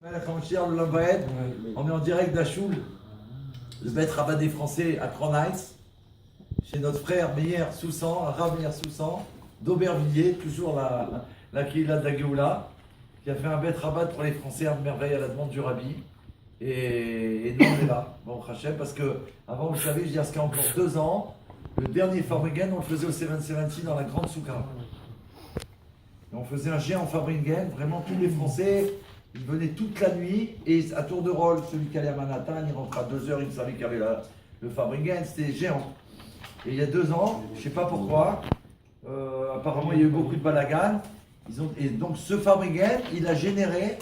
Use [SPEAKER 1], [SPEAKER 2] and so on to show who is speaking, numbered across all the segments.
[SPEAKER 1] Le Lambaed, on est en direct d'Achoul, le Beth Rabat des Français à Kronheitz, chez notre frère Meir Soussan, Rav Meir Soussan, d'Aubervilliers, toujours la Kihila de la Géoula, qui a fait un Beth Rabat pour les Français, un merveille à la demande du Rabbi. Et nous on est là, bon Hachem, parce que avant vous savez, jusqu'à encore 2 ans, le dernier Farbringen, on le faisait au 770 dans la grande Souka. Et on faisait un géant Farbringen, vraiment tous les Français. Il venait toute la nuit et à tour de rôle, celui qui allait à Manhattan, il rentrait à 2 heures, il savait qu'il y avait le Farbringen, c'était géant. Et il y a 2 ans, je ne sais pas pourquoi, apparemment il y a eu beaucoup de balagan. Et donc ce Farbringen, il a généré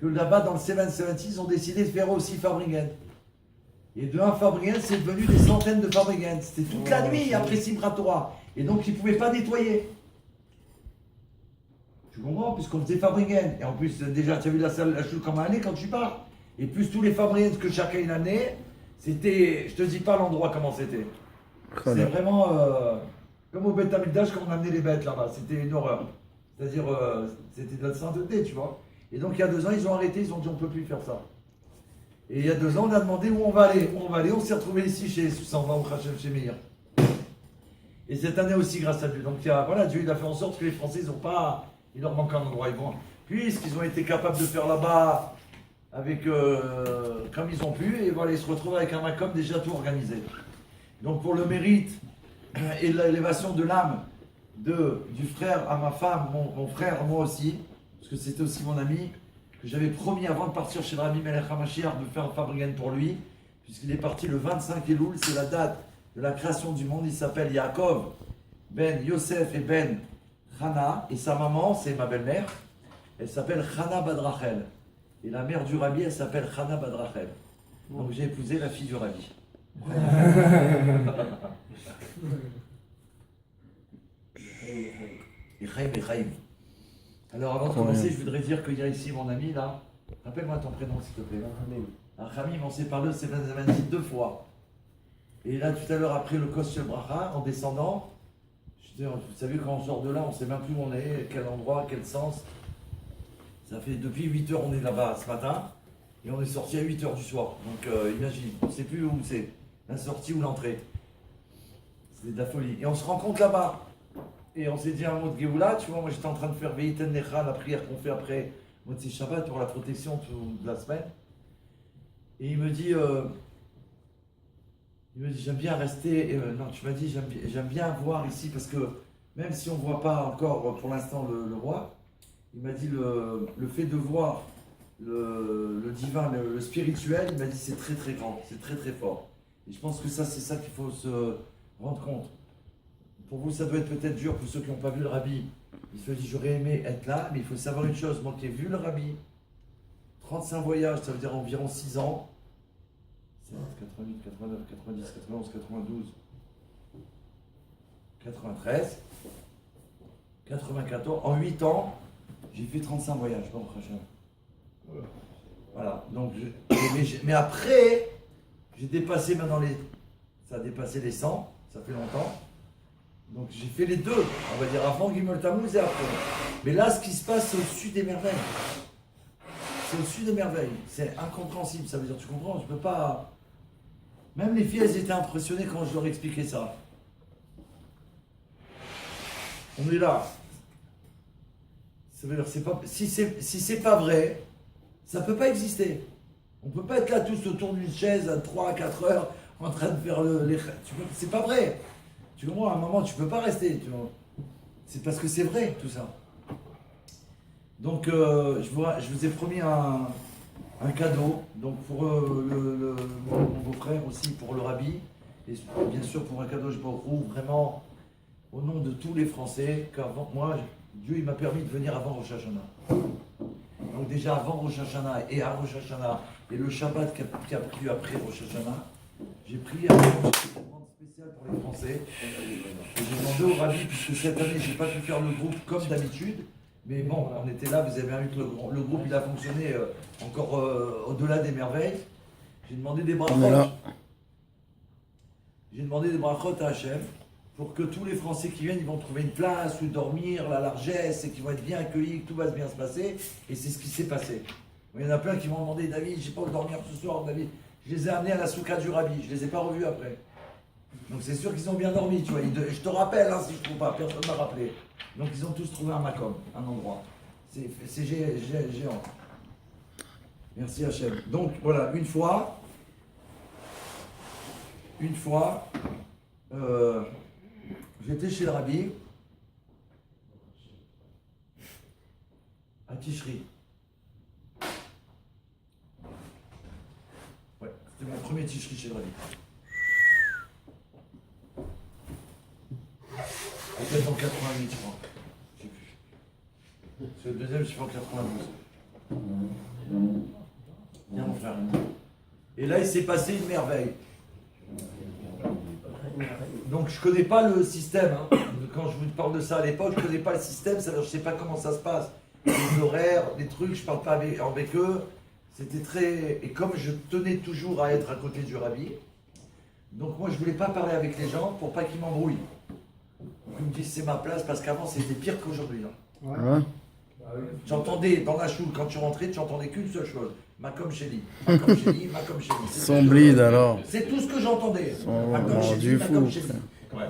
[SPEAKER 1] que là-bas dans le 770, ils ont décidé de faire aussi Farbringen. Et de un Farbringen, c'est devenu des centaines de Farbringen. C'était toute la nuit après Simchat Torah. Et donc ils ne pouvaient pas nettoyer. Tu comprends? Puisqu'on faisait Farbringen. Et en plus, déjà, tu as vu la salle, la choule comme elle est quand tu pars. Et plus tous les Farbringen que chacun il amenait, c'était, je te dis pas l'endroit comment c'était. C'est vraiment comme au Beth Amikdash quand on amenait les bêtes là-bas. C'était une horreur. C'est-à-dire, c'était de la sainteté, tu vois. Et donc il y a 2 ans, ils ont arrêté, ils ont dit on ne peut plus faire ça. Et il y a 2 ans, on a demandé où on va aller. Où on va aller, on s'est retrouvé ici chez Soussan, au Hachem, chez Meir. Et cette année aussi, grâce à Dieu. Donc voilà, Dieu il a fait en sorte que les Français, il leur manque un endroit. Puisqu'ils ont été capables de faire là-bas avec comme ils ont pu, et voilà, ils se retrouvent avec un Macom déjà tout organisé. Donc pour le mérite et l'élévation de l'âme du frère à ma femme, mon frère, moi aussi, parce que c'était aussi mon ami, que j'avais promis avant de partir chez le Rabbi Melech HaMashiach de faire un Farbringen pour lui, puisqu'il est parti le 25 Elul, c'est la date de la création du monde. Il s'appelle Yaakov ben Yosef et ben Chana, et sa maman, c'est ma belle-mère, elle s'appelle Chana Badrachel. Et la mère du Rabbi, elle s'appelle Chana Badrachel. Donc j'ai épousé la fille du Rabbi. Echaim. Alors avant de commencer, je voudrais dire qu'il y a ici mon ami là. Rappelle-moi ton prénom s'il te plaît. Hamim, on s'est parlé au 7 2 fois. Et là tout à l'heure après le Kos Bracha, en descendant, vous savez quand on sort de là, on ne sait même plus où on est, quel endroit, quel sens. Ça fait depuis 8 heures on est là-bas ce matin et on est sorti à 8 heures du soir. Donc imagine, on ne sait plus où c'est, la sortie ou l'entrée. C'est de la folie. Et on se rencontre là-bas. Et on s'est dit un mot de Géoula, tu vois, moi j'étais en train de faire Veiten Necha, la prière qu'on fait après Motzi Shabbat pour la protection toute la semaine. Et il me dit j'aime bien rester, non tu m'as dit j'aime bien voir ici parce que même si on ne voit pas encore pour l'instant le roi, il m'a dit le fait de voir le divin, le spirituel, il m'a dit c'est très très grand, c'est très très fort. Et je pense que ça c'est ça qu'il faut se rendre compte. Pour vous, ça doit être peut-être dur pour ceux qui n'ont pas vu le Rabbi. Ils se disent, j'aurais aimé être là, mais il faut savoir une chose. Moi qui ai vu le Rabbi, 35 voyages, ça veut dire environ 6 ans. 88, 89, 90, 91, 92, 93, 94. En 8 ans, j'ai fait 35 voyages. Bon, voilà. Donc, mais après, j'ai dépassé maintenant ça a dépassé les 100, ça fait longtemps. Donc j'ai fait les 2, on va dire avant Gimel Tammuz et après. Mais là, ce qui se passe, c'est au-dessus des merveilles. C'est au-dessus des merveilles. C'est incompréhensible. Ça veut dire, tu comprends, je peux pas. Même les filles, elles étaient impressionnées quand je leur expliquais ça. On est là. Ça veut dire, si c'est pas vrai, ça peut pas exister. On peut pas être là tous autour d'une chaise à 3 à 4 heures en train de faire c'est pas vrai. Tu comprends, à un moment, tu ne peux pas rester. C'est parce que c'est vrai, tout ça. Donc, je vous ai promis un cadeau. Donc, pour mon beau-frère aussi, pour le Rabbi. Et bien sûr, pour un cadeau, je vous vraiment, au nom de tous les Français, car moi, Dieu il m'a permis de venir avant Rosh Hashanah. Donc, déjà avant Rosh Hashanah et à Rosh Hashanah, et le Shabbat qui a pris après Rosh Hashanah, j'ai pris un demande spécial pour les Français. Et j'ai demandé au Rabbi, puisque cette année, je n'ai pas pu faire le groupe comme d'habitude. Mais bon, on était là, vous avez vu que le groupe il a fonctionné encore au-delà des merveilles. J'ai demandé des brachot. J'ai demandé des brachot à Hachem pour que tous les Français qui viennent, ils vont trouver une place où dormir, la largesse, et qu'ils vont être bien accueillis, que tout va bien se passer. Et c'est ce qui s'est passé. Il y en a plein qui m'ont demandé, David, j'ai pas où dormir ce soir, David. Je les ai amenés à la soukha du Rabbi, je les ai pas revus après. Donc c'est sûr qu'ils ont bien dormi, tu vois. Je te rappelle, hein, si je ne trouve pas, personne ne m'a rappelé. Donc ils ont tous trouvé un makom, un endroit. C'est géant. Merci Hachem. Donc voilà, une fois, j'étais chez le Rabbi à Tishri. Ouais, c'était mon premier Tishri chez le Rabbi. Peut-être en 88, je crois. Je sais plus. C'est le deuxième, je suis en 92. Viens mon frère. Et là, il s'est passé une merveille. Donc, je connais pas le système. Hein. Quand je vous parle de ça à l'époque, je connais pas le système. C'est-à-dire, je sais pas comment ça se passe. Les horaires, les trucs, je parle pas avec eux. C'était très... Et comme je tenais toujours à être à côté du Rabbi, donc moi, je voulais pas parler avec les gens pour pas qu'ils m'embrouillent. Ils me disent c'est ma place parce qu'avant c'était pire qu'aujourd'hui. Hein.
[SPEAKER 2] Ouais.
[SPEAKER 1] J'entendais dans la choule, quand tu rentrais, tu entendais qu'une seule chose. Makom Sheli, Makom Sheli, Makom Sheli.
[SPEAKER 2] Son bleed alors.
[SPEAKER 1] C'est tout ce que j'entendais.
[SPEAKER 2] Son
[SPEAKER 1] Makom Sheli,
[SPEAKER 2] du
[SPEAKER 1] Makom
[SPEAKER 2] fou.
[SPEAKER 1] Sheli. Ouais.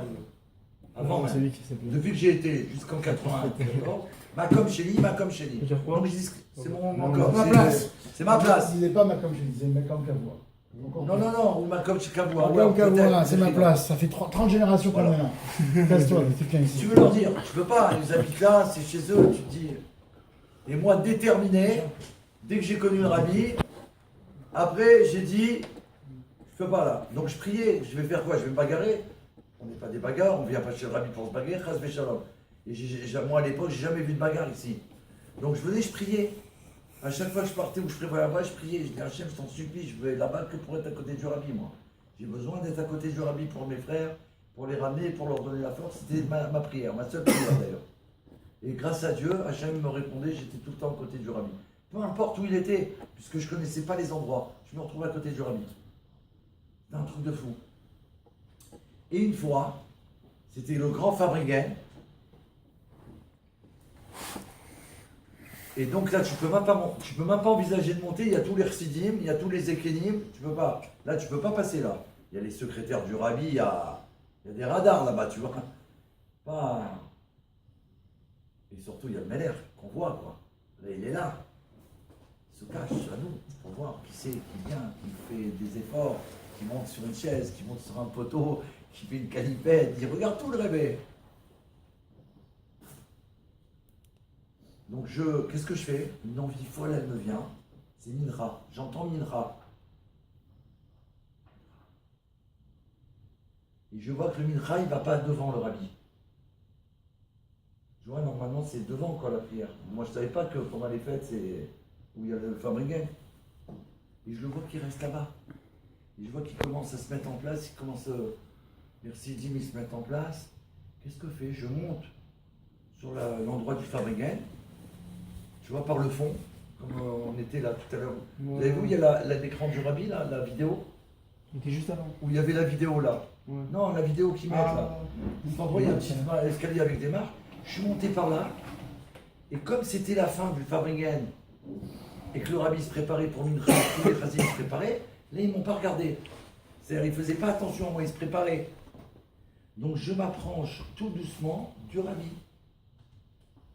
[SPEAKER 1] Avant,
[SPEAKER 3] c'est lui qui s'est blessé.
[SPEAKER 1] depuis que j'ai été jusqu'en 94, Makom Sheli, Makom Sheli.
[SPEAKER 3] dire quoi?
[SPEAKER 1] Donc je dis c'est mon
[SPEAKER 3] Non,
[SPEAKER 1] Makom.
[SPEAKER 3] ma place.
[SPEAKER 1] C'est ma place.
[SPEAKER 4] Il n'est pas Macom, je disais Macom Kavoua.
[SPEAKER 1] Non, ou Makom Shikavoua.
[SPEAKER 4] Macom Kavoua, c'est ma place. Ça fait 30 générations qu'on
[SPEAKER 1] Voilà.
[SPEAKER 4] est là. Casse-toi, c'est quelqu'un
[SPEAKER 1] Si
[SPEAKER 4] ici.
[SPEAKER 1] tu veux leur dire, tu peux pas, ils habitent là, c'est chez eux, tu te dis. Et moi, déterminé, dès que j'ai connu le Rabbi, après j'ai dit, je peux pas là. Donc je priais, je vais faire quoi? Je vais me bagarrer? On n'est pas des bagarres, on vient pas chez le Rabbi pour se bagarrer, chas v'shalom. Et moi à l'époque, j'ai jamais vu de bagarre ici. Donc je venais, je priais. À chaque fois que je partais ou je prévoyais là-bas, je priais. Je dis, Hachem, je t'en supplie, je vais là-bas que pour être à côté du Rabbi, moi. J'ai besoin d'être à côté du Rabbi pour mes frères, pour les ramener, pour leur donner la force. C'était ma prière, ma seule prière d'ailleurs. Et grâce à Dieu, Hachem me répondait, j'étais tout le temps à côté du Rabbi. Peu importe où il était, puisque je ne connaissais pas les endroits, je me retrouvais à côté du Rabbi. C'était un truc de fou. Et une fois, c'était le grand Fabréguen. Et donc là, tu peux même pas envisager de monter. Il y a tous les Chassidim, il y a tous les Ekenim. Tu peux pas. Là, tu peux pas passer là. Il y a les secrétaires du Rabbi, il y a des radars là-bas, tu vois. Pas. Et surtout, il y a le Meller qu'on voit, quoi. Là, il est là. Il se cache à nous pour voir qui c'est, qui vient, qui fait des efforts, qui monte sur une chaise, qui monte sur un poteau, qui fait une calipette. Il regarde tout le réveil. Donc qu'est-ce que je fais? Une envie folle, elle me vient. C'est Minra. J'entends Minra. Et je vois que le Minra, il ne va pas devant le Rabbi. Je vois, normalement, c'est devant quoi la prière. Moi, je ne savais pas que pendant les fêtes, c'est où il y a le Fabréguen. Et je le vois qu'il reste là-bas. Et je vois qu'il commence à se mettre en place. Il commence, les Chassidim, ils se mettent en place. Qu'est-ce que je fais? Je monte sur l'endroit du Fabréguen. Tu vois, par le fond, comme on était là tout à l'heure. Vous avez vu, il y a l'écran du Rabbi, là, la vidéo,
[SPEAKER 3] Il était juste avant.
[SPEAKER 1] où il y avait la vidéo là.
[SPEAKER 3] Ouais.
[SPEAKER 1] Non, la vidéo qu'ils mettent là.
[SPEAKER 3] Ah,
[SPEAKER 1] Il y a un petit escalier avec des marches. Je suis monté par là. Et comme c'était la fin du Fabréguen, et que le Rabbi se préparait pour une tous les Chassidim se préparaient, là, ils ne m'ont pas regardé. C'est-à-dire, ils ne faisaient pas attention à moi, ils se préparaient. Donc, je m'approche tout doucement du Rabbi.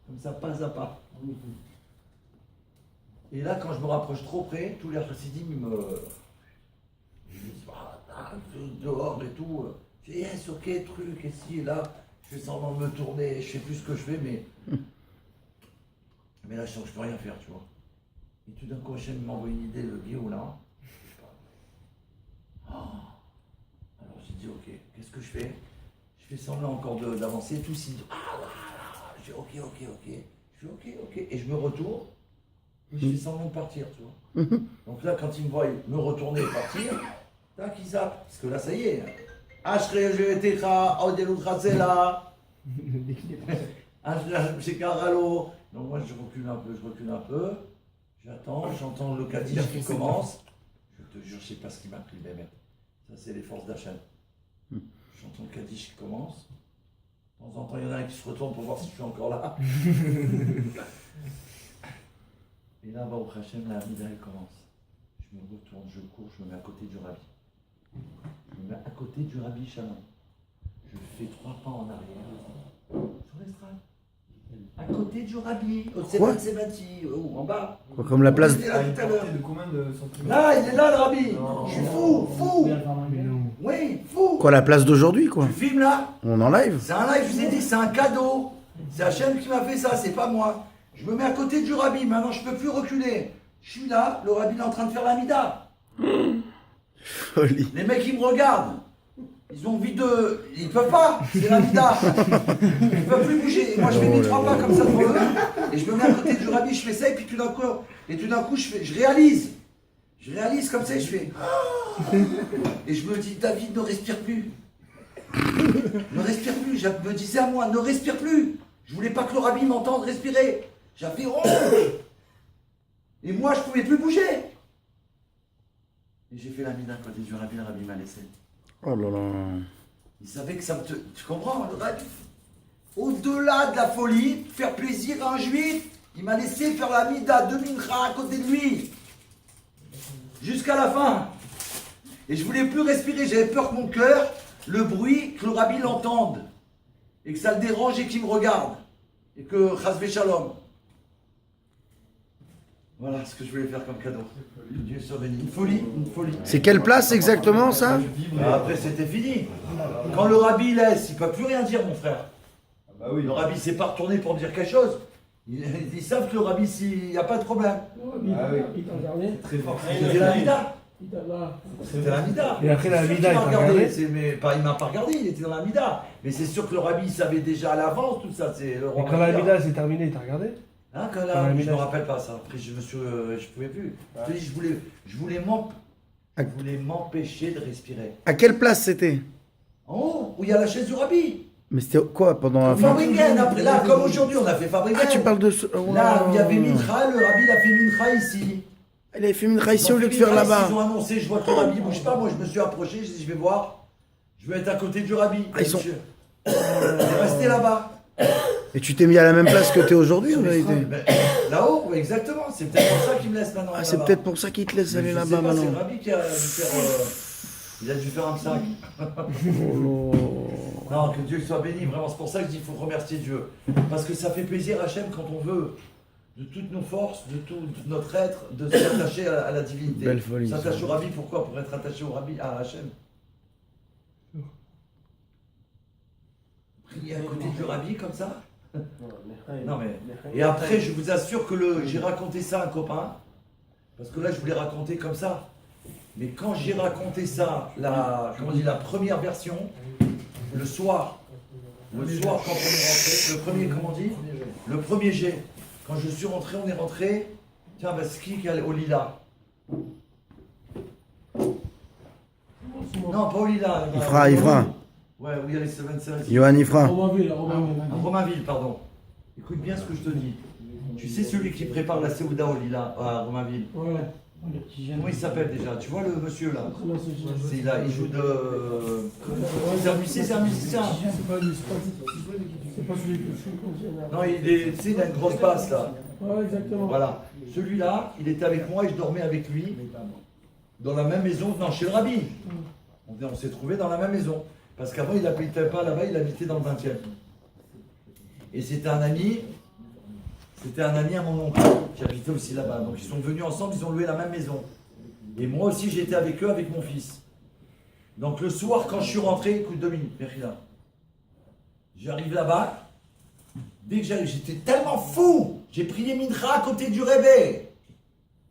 [SPEAKER 1] Comme ça, pas à pas. Et là, quand je me rapproche trop près, tous les Chassidim, ils me disent dehors et tout. Je dis, yes, ok, truc, et si, et là, je fais semblant de me tourner, je sais plus ce que je fais, mais là, je sens que je peux rien faire, tu vois. Et tout d'un coup, Hachem m'envoie une idée, le Guillaume, là. Alors, j'ai dit, ok, qu'est-ce que je fais? Je fais semblant encore d'avancer, tout s'il dit, je dis, ok. Je fais, ok, et je me retourne. Et je fais semblant de partir, tu vois. Donc là, quand il me voit me retourner et partir, tac, il zappe. Parce que là, ça y est. Ashre, je vais t'écha, Audelu Khazela. Ashre, j'ai Karalo. Donc moi, je recule un peu. J'attends, j'entends le Kaddish qui commence. Je te jure, je sais pas ce qui m'a pris, mais merde. Ça, c'est les forces d'Hachem. J'entends le Kaddish qui commence. De temps en temps, il y en a un qui se retourne pour voir si je suis encore là. Et là, Baruch Hashem, la Hamida, elle commence. Je me retourne, je cours, je me mets à côté du Rabbi. Je me mets à côté du Rabbi Shalom. Je fais 3 pas en arrière. Sur l'estrade. À côté du Rabbi. Au
[SPEAKER 2] Quoi
[SPEAKER 1] Sebati, en bas.
[SPEAKER 2] Quoi, comme la place.
[SPEAKER 1] Il était là tout à l'heure.
[SPEAKER 3] De combien de centimètres?
[SPEAKER 1] Là, il est là, le Rabbi.
[SPEAKER 3] Non.
[SPEAKER 1] Je suis fou, fou. Oui, fou.
[SPEAKER 2] Quoi, la place d'aujourd'hui, quoi?
[SPEAKER 1] Tu filmes là?
[SPEAKER 2] On en live?
[SPEAKER 1] C'est un live, je vous ai dit, c'est un cadeau. C'est Hachem qui m'a fait ça, c'est pas moi. Je me mets à côté du Rabbi, maintenant je peux plus reculer. Je suis là, le Rabbi est en train de faire la mida.
[SPEAKER 2] Folie.
[SPEAKER 1] Les mecs ils me regardent. Ils ont envie de. Ils peuvent pas, c'est la mida. Ils peuvent plus bouger. Et moi je fais mes 3 pas comme ça devant eux. Et je me mets à côté du Rabbi, je fais ça, et puis tout d'un coup, je réalise. Je réalise comme ça et je fais. Et je me dis, David ne respire plus. Ne respire plus. Je me disais à moi, ne respire plus. Je voulais pas que le Rabbi m'entende respirer. J'avais honte. Et moi, je pouvais plus bouger. Et j'ai fait la mine à côté du Rabbi, le Rabbi m'a laissé.
[SPEAKER 2] Oh là là.
[SPEAKER 1] Il savait que ça me... Tu comprends, le Rabbi? Au-delà de la folie, faire plaisir à un juif, il m'a laissé faire la mida de Mincha à côté de lui. Jusqu'à la fin. Et je voulais plus respirer, j'avais peur que mon cœur, le bruit, que le Rabbi l'entende. Et que ça le dérange et qu'il me regarde. Et que Chasvé Shalom. Voilà ce que je voulais faire comme cadeau. Que Dieu soit béni. Une folie, une folie.
[SPEAKER 2] C'est quelle place exactement, ça?
[SPEAKER 1] Après, c'était fini. Quand le Rabbi laisse, il ne peut plus rien dire, mon frère.
[SPEAKER 3] Bah oui.
[SPEAKER 1] Le Rabbi ne s'est pas retourné pour me dire quelque chose. Ils savent que le Rabbi, il n'y a pas de problème.
[SPEAKER 3] Ah oui.
[SPEAKER 5] Il t'a regardé.
[SPEAKER 3] Très fort.
[SPEAKER 1] C'était la mida.
[SPEAKER 5] Il t'a là.
[SPEAKER 1] C'était la mida.
[SPEAKER 3] Et après la
[SPEAKER 1] C'est sûr
[SPEAKER 3] mida,
[SPEAKER 1] qu'il
[SPEAKER 3] il
[SPEAKER 1] m'a
[SPEAKER 3] t'a regardé.
[SPEAKER 1] il m'a pas regardé, il était dans la mida. Mais c'est sûr que le Rabbi savait déjà à l'avance tout ça. C'est le
[SPEAKER 3] Et
[SPEAKER 1] roi
[SPEAKER 3] quand la
[SPEAKER 1] Mida.
[SPEAKER 3] mida s'est terminée, t'as regardé?
[SPEAKER 1] Hein, quand
[SPEAKER 3] Quand
[SPEAKER 1] là,
[SPEAKER 3] la
[SPEAKER 1] je
[SPEAKER 3] mida,
[SPEAKER 1] me rappelle pas ça. Après, je pouvais plus. Je te dis, je voulais m'empêcher de respirer.
[SPEAKER 2] À quelle place c'était?
[SPEAKER 1] En haut, où il y a la chaise du Rabbi.
[SPEAKER 2] Mais c'était quoi pendant la fin?
[SPEAKER 1] Fabriken, après là, comme aujourd'hui, on a fait Fabriken.
[SPEAKER 2] Ah, tu parles de ce. Oh,
[SPEAKER 1] Là, où il y avait Mincha, le Rabbi il a fait Mincha ici.
[SPEAKER 2] Il avait fait une ici
[SPEAKER 1] Ils ont
[SPEAKER 2] au lieu de
[SPEAKER 1] fait
[SPEAKER 2] faire
[SPEAKER 1] Mincha
[SPEAKER 2] là-bas.
[SPEAKER 1] ici, ils ont annoncé, je vois que le Rabbi bouge pas. Moi, je me suis approché, je dis, je vais voir. Je vais être à côté du Rabbi.
[SPEAKER 2] Ah, ils sont-
[SPEAKER 1] Je vais rester là-bas.
[SPEAKER 2] Et tu t'es mis à la même place que t'es aujourd'hui, en vérité?
[SPEAKER 1] Ben, là-haut, oui, exactement. C'est peut-être pour ça qu'il me laisse maintenant.
[SPEAKER 2] Ah, c'est
[SPEAKER 1] là-bas.
[SPEAKER 2] peut-être pour ça qu'il te laisse
[SPEAKER 1] Mais
[SPEAKER 2] aller
[SPEAKER 1] je
[SPEAKER 2] là-bas
[SPEAKER 1] sais pas, c'est le
[SPEAKER 2] maintenant.
[SPEAKER 1] Rabbi qui a dû faire. Il a dû faire un sac.
[SPEAKER 2] Oh là.
[SPEAKER 1] Non, que Dieu soit béni, vraiment. C'est pour ça que je dis qu'il faut remercier Dieu. Parce que ça fait plaisir à Hachem quand on veut, de toutes nos forces, de tout notre être, de s'attacher à la divinité.
[SPEAKER 2] Belle folie, ça.
[SPEAKER 1] S'attacher au Rabbi, pourquoi? Pour être attaché au Rabbi, à Hachem. Prier à côté du Rabbi comme ça? Non mais. Et après, je vous assure que j'ai raconté ça à un copain. Parce que là, je voulais raconter comme ça. Mais quand j'ai raconté ça, comment on dit, la première version, le soir quand on est rentré, le premier, comment on dit? Le premier jet. Quand je suis rentré, on est rentré. Tiens, bah, c'est qui est au Lila? Non, pas au Lila.
[SPEAKER 2] Ifra.
[SPEAKER 1] Ouais, où il y a les 7
[SPEAKER 2] Johan Ifra.
[SPEAKER 5] Romainville,
[SPEAKER 1] à Romainville, pardon. Écoute bien ce que je te dis. Tu sais celui qui prépare la Séouda au Lila, à Romainville.
[SPEAKER 5] Ouais.
[SPEAKER 1] Comment il s'appelle déjà? Tu vois le monsieur là?
[SPEAKER 5] Très bien, c'est
[SPEAKER 1] C'est là, il joue de. C'est un musicien, c'est un musicien.
[SPEAKER 5] C'est pas lui, c'est pas celui que je suis conscient.
[SPEAKER 1] Non, tu sais, il a une grosse basse là.
[SPEAKER 5] Ouais, exactement.
[SPEAKER 1] Voilà. Celui-là, il était avec moi et je dormais avec lui dans la même maison, non, chez le Rabbi. On s'est trouvés dans la même maison. Parce qu'avant, il n'habitait pas là-bas, il habitait dans le 20e. Et c'était un ami à mon oncle qui habitait aussi là-bas. Donc ils sont venus ensemble, ils ont loué la même maison. Et moi aussi, j'étais avec eux, avec mon fils. Donc le soir, quand je suis rentré, écoute 2 minutes, Merida. J'arrive là-bas. Dès que j'arrive, j'étais tellement fou. J'ai prié Mincha à côté du Rébé.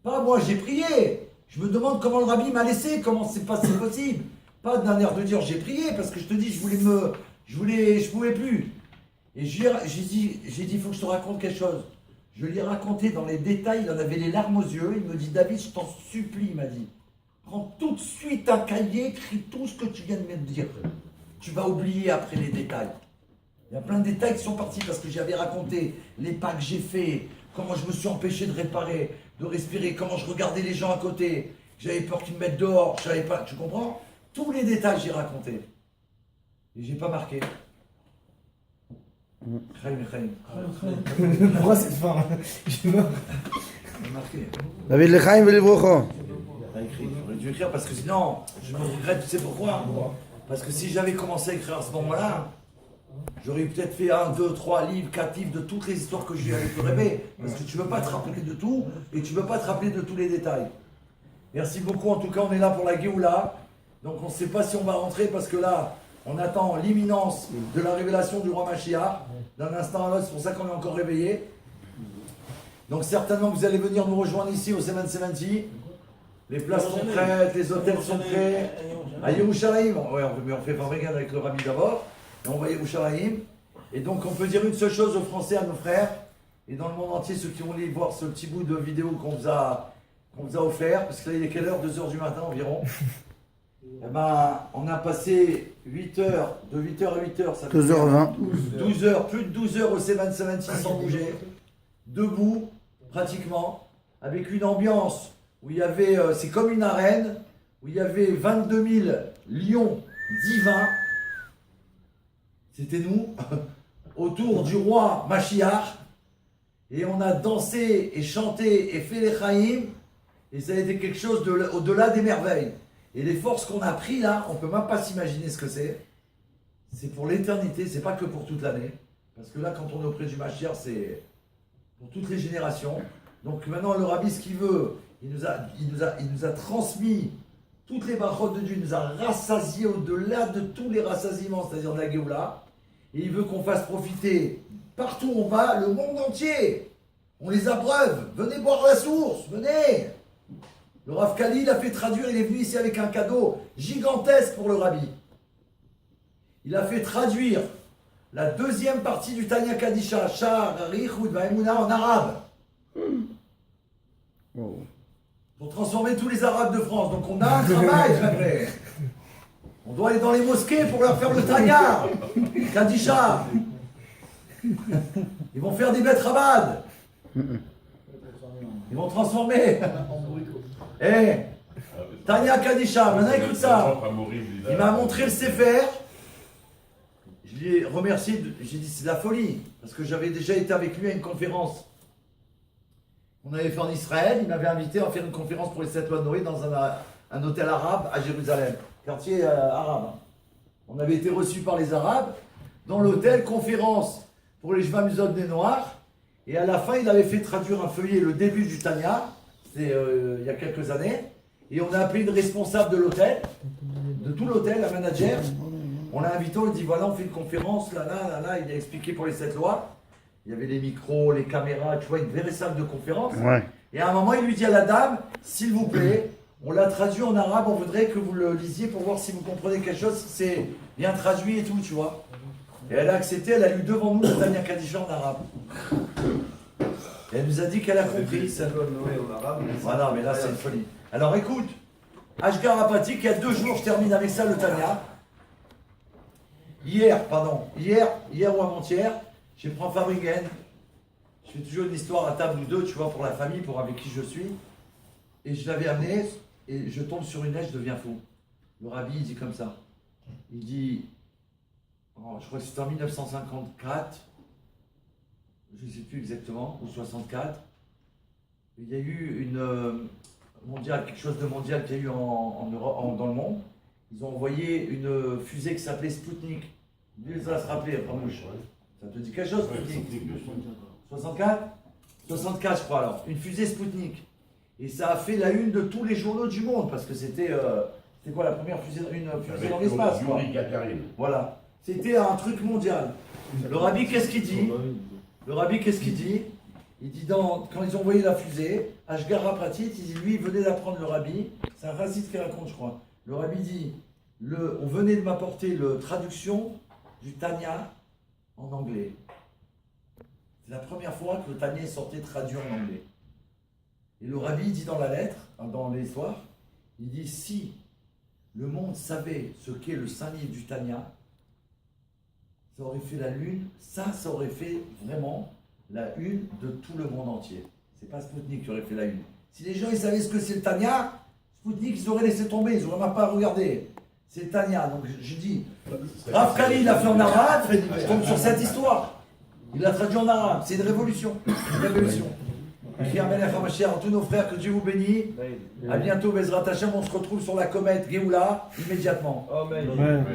[SPEAKER 1] Pas moi, j'ai prié. Je me demande comment le Rabbi m'a laissé, comment c'est possible. Pas d'un air de dire j'ai prié, parce que je te dis, je pouvais plus. Et j'ai dit, il faut que je te raconte quelque chose. Je lui ai raconté dans les détails, il en avait les larmes aux yeux. Il me dit, David, je t'en supplie, il m'a dit. Prends tout de suite un cahier, écris tout ce que tu viens de me dire. Tu vas oublier après les détails. Il y a plein de détails qui sont partis parce que j'avais raconté les pas que j'ai fait, comment je me suis empêché de réparer, de respirer, comment je regardais les gens à côté. J'avais peur qu'ils me mettent dehors, je savais pas, tu comprends? Tous les détails j'ai raconté. Et j'ai pas marqué. Chaim.
[SPEAKER 4] Pourquoi cette fin?
[SPEAKER 1] marqué.
[SPEAKER 2] David Lechaim Velivrocho.
[SPEAKER 1] T'as écrit, j'aurais dû écrire parce que sinon, je me regrette, tu sais pourquoi? Parce que si j'avais commencé à écrire à ce moment-là, j'aurais peut-être fait 1, 2, 3 livres, 4 livres de toutes les histoires que j'ai eu avec le Rébé. Parce que tu ne veux pas te rappeler de tout et tu ne veux pas te rappeler de tous les détails. Merci beaucoup, en tout cas on est là pour la Géoula. Donc on ne sait pas si on va rentrer parce que là, on attend l'imminence de la révélation du roi Mashiach. D'un instant à l'autre, c'est pour ça qu'on est encore réveillé. Donc certainement vous allez venir nous rejoindre ici au 770. Les places sont prêtes, les hôtels sont prêts. À Yerushalayim, ouais, mais on fait pas regarder avec le Rabbi d'abord. Et on va à Yerushalayim. Et donc on peut dire une seule chose aux Français, à nos frères, et dans le monde entier, ceux qui vont aller voir ce petit bout de vidéo qu'on vous a offert, parce que là il est quelle heure? 2h du matin environ. Eh ben, on a passé 8 heures, de 8h à 8h, ça fait
[SPEAKER 2] 2h20.
[SPEAKER 1] 12 heures, plus de 12 heures au C20 sans bouger, debout, pratiquement, avec une ambiance où il y avait, c'est comme une arène, où il y avait 22 000 lions divins, c'était nous, autour du roi Mashiach, et on a dansé et chanté et fait les chaïm, et ça a été quelque chose au-delà des merveilles. Et les forces qu'on a prises là, on ne peut même pas s'imaginer ce que c'est. C'est pour l'éternité, c'est pas que pour toute l'année. Parce que là, quand on est auprès du Mashiach, c'est pour toutes les générations. Donc maintenant, le Rabbi, ce qu'il veut, il nous a transmis toutes les brachot de Dieu, il nous a rassasiés au-delà de tous les rassasiements, c'est-à-dire de la Géoula. Et il veut qu'on fasse profiter partout où on va, le monde entier. On les abreuve. Venez boire la source, venez. Le Rav Kali a fait traduire, il est venu ici avec un cadeau gigantesque pour le Rabbi. Il a fait traduire la deuxième partie du Tanya Kadisha, Shar, Richoud, Vaimuna en arabe. Pour transformer tous les Arabes de France. Donc on a un travail après. On doit aller dans les mosquées pour leur faire le Tanya, Kadisha. Ils vont faire des bêtes rabades. Ils vont transformer. Eh, Tanya Kadisha, maintenant écoute ça. Il m'a montré le Sefer. Je l'ai remercié, j'ai dit c'est de la folie. Parce que j'avais déjà été avec lui à une conférence. On avait fait en Israël, il m'avait invité à faire une conférence pour les 7 lois de Noé dans un hôtel arabe à Jérusalem, quartier arabe. On avait été reçus par les Arabes dans l'hôtel, conférence pour les Jvamizot des Noirs. Et à la fin, il avait fait traduire un feuillet, le début du Tanya. C'était il y a quelques années, et on a appelé une responsable de l'hôtel, de tout l'hôtel, la manager. On l'a invité, on lui dit voilà, on fait une conférence, là, il a expliqué pour les 7 lois. Il y avait les micros, les caméras, tu vois, une vraie salle de conférence. Ouais. Et à un moment, il lui dit à la dame, s'il vous plaît, on l'a traduit en arabe, on voudrait que vous le lisiez pour voir si vous comprenez quelque chose, si c'est bien traduit et tout, tu vois. Et elle a accepté, elle a lu devant nous le Tanya Kadisha en arabe. Et elle nous a dit qu'elle a compris. Voilà, mais là c'est une folie. Alors écoute, Ashgar Apatik, il y a 2 jours, je termine avec ça le Tanya. Hier ou avant-hier, j'ai pris Fabringen. Je fais toujours une histoire à table ou deux, tu vois, pour la famille, pour avec qui je suis. Et je l'avais amené, et je tombe sur une neige, je deviens fou. Le Rabbi, il dit comme ça. Il dit, je crois que c'était en 1954. Je ne sais plus exactement, ou 64, il y a eu une mondiale, quelque chose de mondial qu'il y a eu en Europe, dans le monde. Ils ont envoyé une fusée qui s'appelait Sputnik. Ça va se rappeler, Ramouche. Ça te dit quelque chose, Sputnik? 64 64, je crois alors. Une fusée Sputnik. Et ça a fait la une de tous les journaux du monde, parce que c'était quoi la première fusée, fusée dans l'espace, quoi. Voilà. C'était un truc mondial. Le Rabbi, qu'est-ce qu'il dit? Le Rabbi, qu'est-ce qu'il dit? Il dit, quand ils ont envoyé la fusée, Ashgar Pratit, il dit, lui, il venait d'apprendre le Rabbi. C'est un raciste qui raconte, je crois. Le Rabbi dit, on venait de m'apporter la traduction du Tanya en anglais. C'est la première fois que le Tanya est sorti traduit en anglais. Et le Rabbi dit dans la lettre, dans l'histoire, il dit, si le monde savait ce qu'est le saint livre du Tanya, ça aurait fait la lune, ça aurait fait vraiment la une de tout le monde entier. C'est pas Sputnik qui aurait fait la une. Si les gens ils savaient ce que c'est le Tanya, Sputnik ils auraient laissé tomber, ils n'auraient même pas regardé. C'est le Tanya. Donc je dis, Rav Kali il l'a fait en arabe, je tombe sur cette histoire. Il l'a traduit en arabe, c'est une révolution. Une révolution. Écrit Amelech HaMashiach, tous nos frères, que Dieu vous bénisse. À bientôt, Bezrat Hashem, on se retrouve sur la comète Géoula immédiatement.
[SPEAKER 3] Amen.
[SPEAKER 5] Amen.